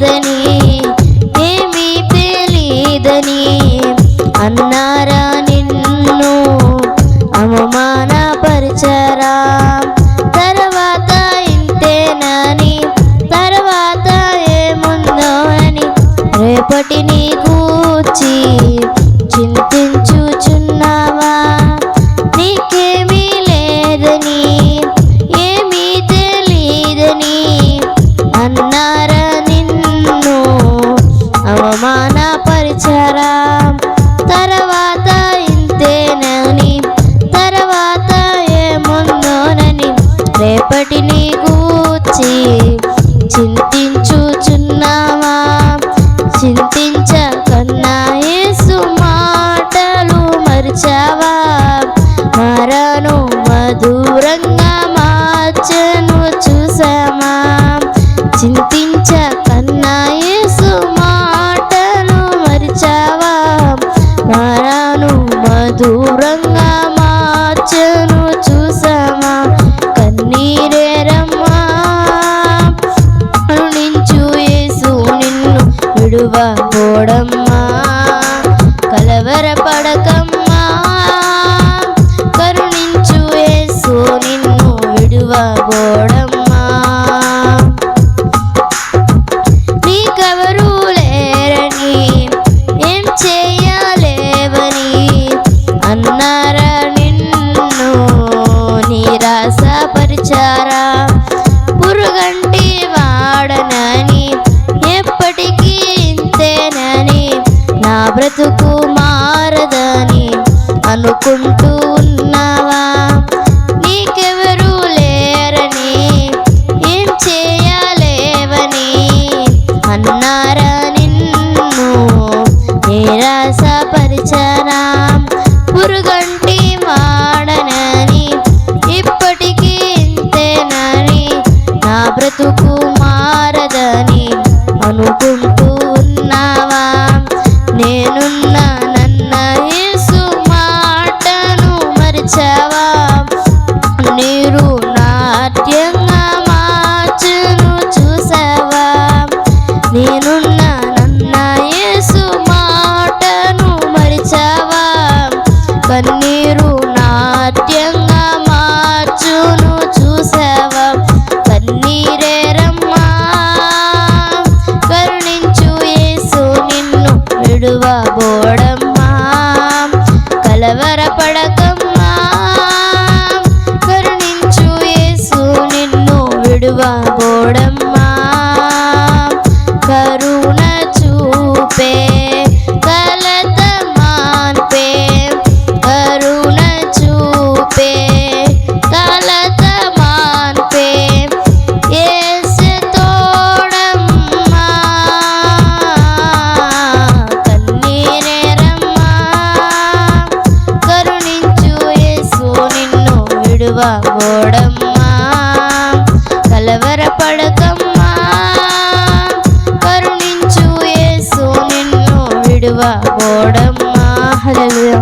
లేదని ఏమీ తెలీదని అన్నారా నిన్ను అవమానపరిచారా. తర్వాత ఇంతేనని తర్వాత ఏముందో అని రేపటిని గూర్చి చింతించుచున్నావా. నీకేమీ లేదని ఏమీ తెలీదని అన్నారా నిన్ను అవమానపరిచారా. తర్వాత ఇంతేనని తర్వాత ఏముందోనని రేపటిని గూర్చి చింతించుచున్నావా. చింతించకన్నా యేసు మాటలు మరిచావా. మరను మధురంగా మార్చెను చూసామా. చింతించకన్నా యేసు మాటలు మరిచావా. మరను మధురంగా మార్చెను చూసామా. కన్నీరేరమ్మా కరుణించు యేసు నిన్ను విడువబోడమ్మా. కలవరపడకమ్మా కరుణించు యేసు నిన్ను విడువబోడమ్మా. నీకెవరూ లేరని ఏం చేయలేవని అన్నారా నిన్ను నిరాశపరిచారా. పురుగంటి వాడనని ఎప్పటికీ ఇంతేనని నా బ్రతుకు మారదని అనుకుంటూ ఉన్నావా. నీకెవరూ లేరని ఏం చేయలేవని అన్నారా నిన్ను నిరాశపరిచారా. పురుగంటి వాడనని ఇప్పటికీ ఇంతేనని నా బ్రతుకు మారదని అనుకుంటూ ఉన్నావా. నేనున్నానన్న యేసు మాటను మరిచావా. నీరు నాట్యంగా మార్చును చూసావా. నేనున్నానన్న యేసు మాటను మరిచావా. కన్నీరు నాట్యంగా మార్చును చూసావా. కన్నీరేరమ్మా కరుణించు యేసు నిన్ను విడువబోడమ్మా. కలవరపడకమ్మా కరుణించు యేసు నిన్ను విడువబోడమ్మా. కరుణ చూపే కలత మాన్పే కరుణ చూపే కలత మాన్పే యేసు తోడమ్మా. కన్నీరేరమ్మా కరుణించు యేసు నిన్ను విడువబోడమ్మా. కలవరపడకమ్మా కరుణించు యేసు నిన్ను విడువబోడమ్మా. హల్లెలూయా.